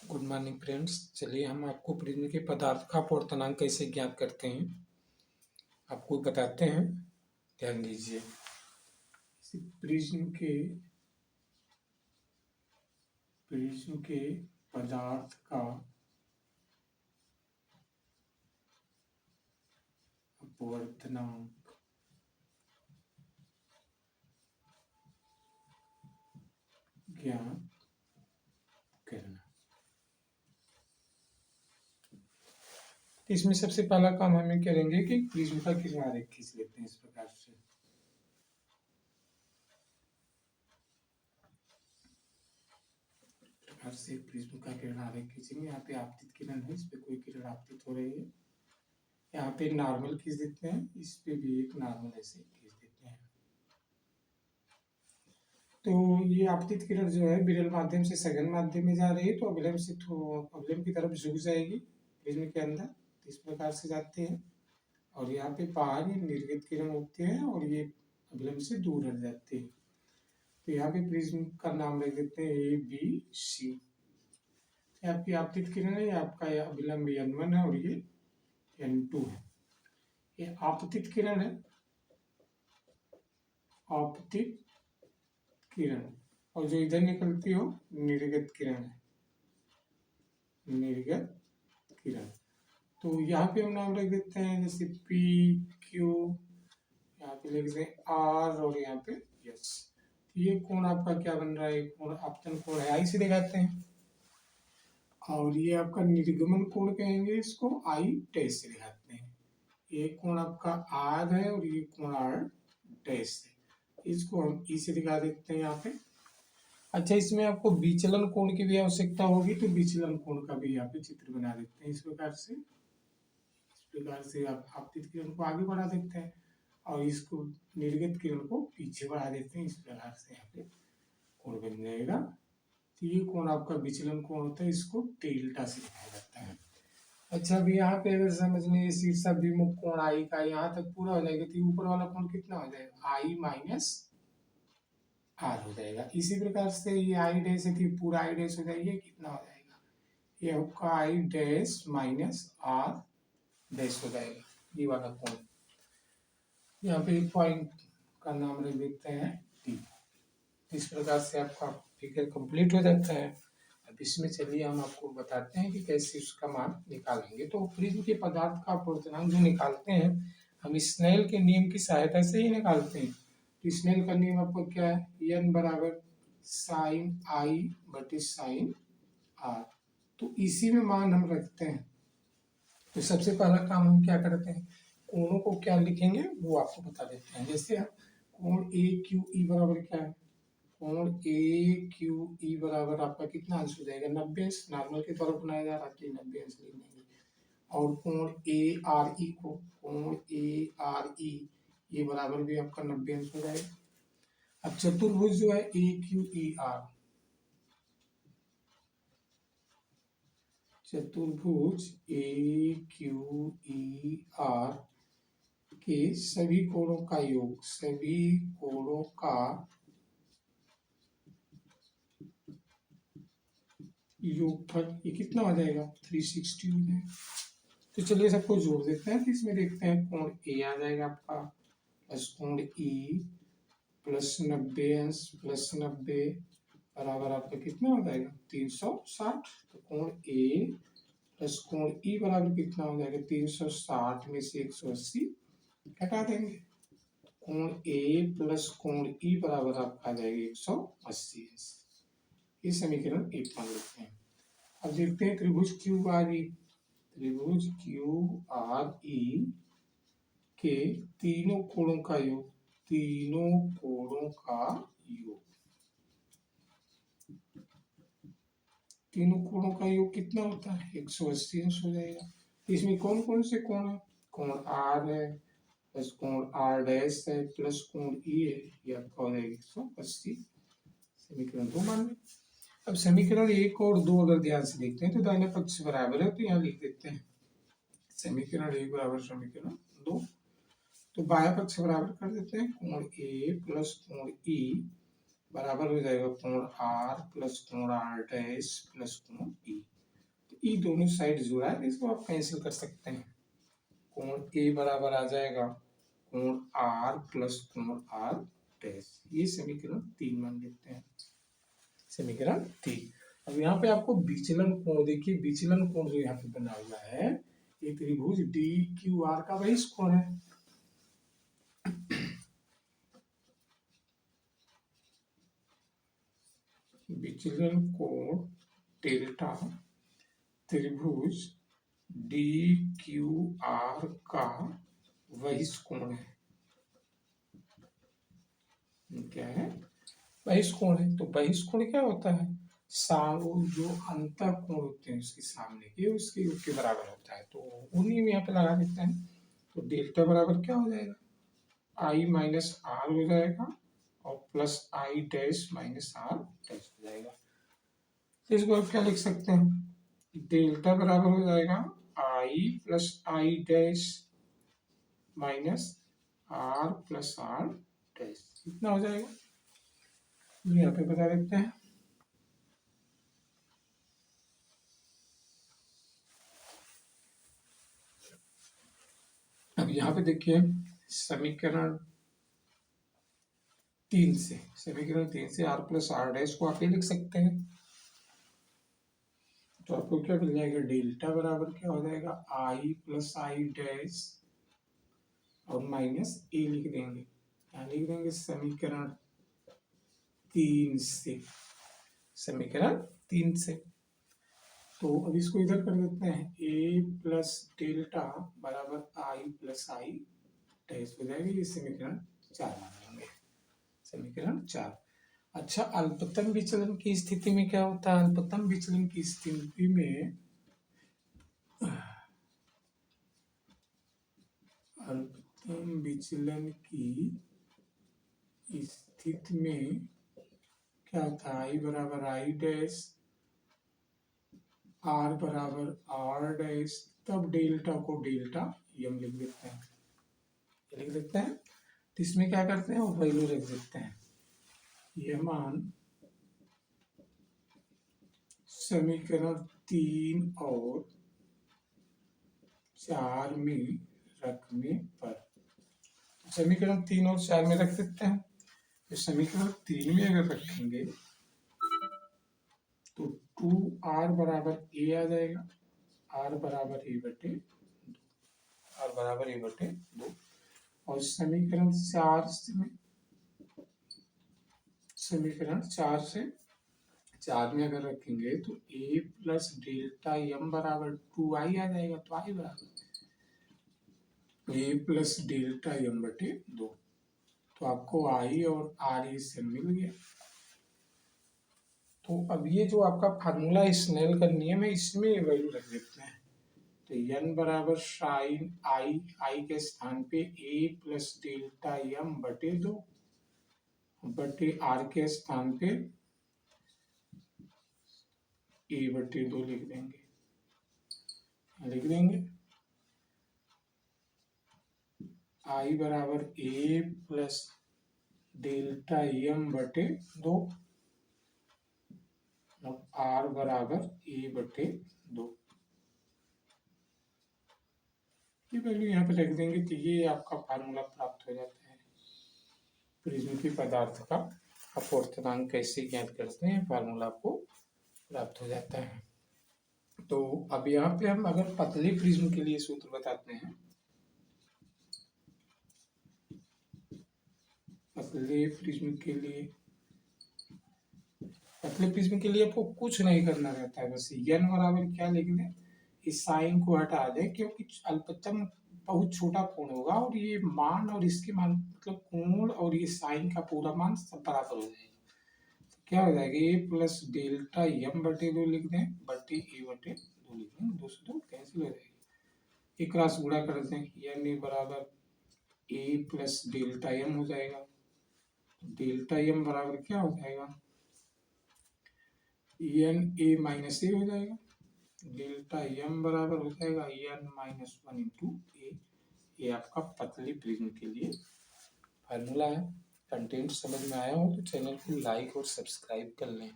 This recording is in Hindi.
Good morning friends. चलिए हम आपको प्रिज्म के पदार्थ का अपवर्तनांक कैसे ज्ञात करते हैं आपको बताते हैं। ध्यान दीजिए। प्रिज्म के पदार्थ का अपवर्तनांक ज्ञात करना। इसमें सबसे पहला काम हमें करेंगे कि प्रिज्म का किरण आरेख खींच लेते हैं इस प्रकार से। प्रिज्म का किरण आरेख खींचेंगे। यहाँ पे आपतित किरण है, इस पे कोई किरण आपतित हो रही है। यहाँ पे नॉर्मल खींच देते हैं, इस पे भी एक नॉर्मल ऐसे खींच देते हैं। तो ये आपतित किरण जो है विरल माध्यम से सघन माध्यम में जा रही है, तो अवलंब की तरफ झुक जाएगी प्रिज्म के अंदर। इस प्रकार से जाते हैं और यहाँ पे बाहर ये निर्गत किरण होते हैं और ये अवलंब से दूर हट जाते हैं। तो यहाँ पे प्रिज्म का नाम रख देते हैं ABC। आपकी आपतित किरण है, आपका अवलंब N1 है और ये N2 है। ये आपतित किरण है, आपतित किरण, और जो इधर निकलती हो निर्गत किरण है, निर्गत किरण। तो यहाँ पे हम नाम रख देते हैं जैसे PQ, यहाँ पे लिख दें R और यहाँ पे S। ये कोण आपका क्या बन रहा है, कोण आपतन कोण है, I से दिखाते हैं। और ये आपका निर्गमन कोण कहेंगे, इसको I डैश से दिखाते हैं। ये कोण आपका R है और ये कोण R डैश है, इसको हम E से दिखा देते हैं यहाँ पे। अच्छा, इसमें आपको विचलन कोण की भी आवश्यकता होगी, तो विचलन कोण का भी यहाँ पे चित्र बना देते हैं इस प्रकार से आप आपतित किरण को आगे बढ़ा देते हैं और इसको निर्गत किरण को पीछे बढ़ा देते हैं। इस प्रकार से यहाँ पे कोण बन जाएगा। तो ये कोण आपका विचलन कोण होता है, इसको डेल्टा से लिखा जाता है। अच्छा, अभी यहाँ पे अगर समझने ये शीर्षाभिमुख कोण I का यहाँ तक पूरा हो जाएगा, तो ऊपर वाला कोण कितना हो जाएगा, I माइनस R हो जाएगा। इसी प्रकार से ये I डैश है, पूरा I डैश हो जाएगा, कितना हो जाएगा, ये आपका I dash minus R dash हो जाएगा, ये वाला कोण। यहाँ पे पॉइंट का नाम रख देते हैं T। इस प्रकार से आपका फिगर कंप्लीट हो जाता है। अब इसमें चलिए हम आपको बताते हैं कि कैसे उसका मान निकालेंगे। तो प्रिज्म के पदार्थ का अपवर्तनांक जो निकालते हैं हम स्नेल के नियम की सहायता से ही निकालते हैं। तो स्नेल का नियम आपको क्या है, N बराबर साइन I बटे साइन R। तो इसी में मान हम रखते हैं। तो सबसे पहला काम हम क्या करते हैं, कोणों को क्या लिखेंगे वो आपको बता देते हैं। जैसे कोण AQE बराबर क्या है, कोण AQE बराबर आपका कितना अंश हो जाएगा, 90 अंश। नॉर्मल की तरफ बनाया जा रहा है, 90 अंश लिख देंगे। और कोण ARE ये बराबर भी आपका 90 अंश हो जाएगा। अब चतुर्भुज जो है AQER, चतुर्भुज AQER के सभी कोणों का योग, सभी कोणों का योगफल ये कितना हो जाएगा, 360 हो जाएगा। तो चलिए सबको जोड़ देते हैं। तो इसमें देखते हैं कोण A आ जाएगा आपका प्लस कोण E प्लस 90 अंश प्लस 90 बराबर आपका कितना हो जाएगा, 360। तो कोण A प्लस कोण E बराबर कितना हो जाएगा, 360 में से 180 घटा देंगे। कोण A प्लस कोण E बराबर आपका आ जाएगा 180 अंश। ये समीकरण 1 मान लेते हैं। अब देखते हैं त्रिभुज QRE, त्रिभुज QRE के तीनों कोणों का योग, तीनों कोणों का योग, तीनों कोणों का योग कितना होता है, 180 अंश हो जाएगा। इसमें कौन कौन से कोण है, कोण R है प्लस कोण R डैश है प्लस कोण E है, ये आपका हो जाएगा 180। समीकरण 2 मान लें। अब समीकरण 1 और 2 अगर ध्यान से देखते हैं तो दाहिने पक्ष बराबर है, तो यहाँ लिख देते हैं समीकरण 1 बराबर समीकरण 2। तो बाया पक्ष बराबर कर देते हैं, कोण A प्लस कोण E बराबर हो जाएगा कोण R प्लस कोण R डैश प्लस कोण E। ई दोनों साइड जुड़ा है, इसको आप कैंसिल कर सकते हैं। कोण ए बराबर आ जाएगा कोण आर प्लस कोण आर डैश। ये समीकरण 3 मान लेते हैं, समीकरण 3। अब यहाँ पे आपको विचलन कोण देखिए, विचलन कोण जो यहाँ पे बना हुआ है ये त्रिभुज डी क्यू आर का बहिष्कोण है। विचलन कोण डेल्टा त्रिभुज डी क्यू आर का बहिष्कोण है। क्या है? बहिष्कोण है। तो बहिष्कोण क्या होता है? जो अंतर कोण होते हैं उसके सामने के उसके योग के बराबर होता है। तो उन्हीं में यहाँ पे लगा देते हैं। तो डेल्टा बराबर क्या हो जाएगा? आई माइनस आर हो जाएगा और plus I dash minus R dash हो जाएगा। तो इसको आप क्या लिख सकते हैं? डेल्टा बराबर हो जाएगा I plus I dash minus R plus R dash. कितना हो जाएगा यहाँ पे बता देते हैं। अब यहाँ पे देखिए समीकरण 3 से आर प्लस आर डैश को आप ये लिख सकते हैं। तो आपको क्या मिल जाएगा? डेल्टा बराबर क्या हो जाएगा? आई प्लस आई डैश और माइनस ए लिख देंगे। क्या लिख देंगे? समीकरण 3 से, समीकरण 3 से। तो अब इसको इधर कर देते हैं। ए प्लस डेल्टा बराबर आई प्लस आई डैश हो जाएगा। ये समीकरण 4 मान लेंगे, समीकरण 4। अच्छा, अल्पतम विचलन की स्थिति में क्या होता है? अल्पतम विचलन की स्थिति में अल्पतम विचलन की स्थिति में क्या होता है? आई बराबर आई डैश, आर बराबर आर डैश, तब डेल्टा को डेल्टा यम लिख देते हैं, लिख देते हैं। तो इसमें क्या करते हैं? वैल्यू रख देते हैं। यह मान समीकरण 3 और 4 में रखने पर, समीकरण 3 और 4 में रख देते हैं। तो समीकरण 3 में अगर रखेंगे तो 2r बराबर a आ जाएगा, r बराबर a बटे 2। और समीकरण 4 से 4 में अगर रखेंगे तो a प्लस डेल्टा m बराबर 2i आ जाएगा। तो i बराबर a प्लस डेल्टा m बटे 2। तो आपको i और r से मिल गया। तो अब ये जो आपका फार्मूला स्नेल का नियम है इसमें वैल्यू रख देते हैं। तो n बराबर साइन आई के स्थान पे a प्लस डेल्टा m बटे 2 बटे r के स्थान पे a बटे 2 लिख देंगे, आई बराबर a प्लस डेल्टा m बटे 2 और r बराबर a बटे 2। ये वैल्यू यहाँ पे रख देंगे। तो ये आपका फार्मूला प्राप्त हो जाता है। प्रिज्म की पदार्थ का अपवर्तनांक कैसे ज्ञात करते हैं, फार्मूला आपको प्राप्त हो जाता है। तो अब यहाँ पे हम अगर पतले प्रिज्म के लिए सूत्र बताते हैं। पतले प्रिज्म के लिए आपको कुछ नहीं करना रहता है, बस n बराबर क्या लिख दें, इस साइन को हटा दें क्योंकि अल्पतम बहुत छोटा कोण होगा और ये मान और इसके मान मतलब कोण और ये साइन का पूरा मान सब बराबर हो जाएगा। तो क्या हो जाएगा? ए प्लस डेल्टा m बटे 2 लिख दें बटे ए बटे 2 लिख दें, 2 से 2 कैंसिल हो जाएगी। एक क्रॉस गुणा कर दें, n ए बराबर ए प्लस डेल्टा m हो जाएगा। डेल्टा m बराबर क्या हो जाएगा? n a माइनस ए हो जाएगा। डेल्टा m बराबर हो जाएगा n माइनस 1 इंटू ए। ये आपका पतली प्रिज्म के लिए फार्मूला है। कंटेंट समझ में आया हो तो चैनल को लाइक और सब्सक्राइब कर लें।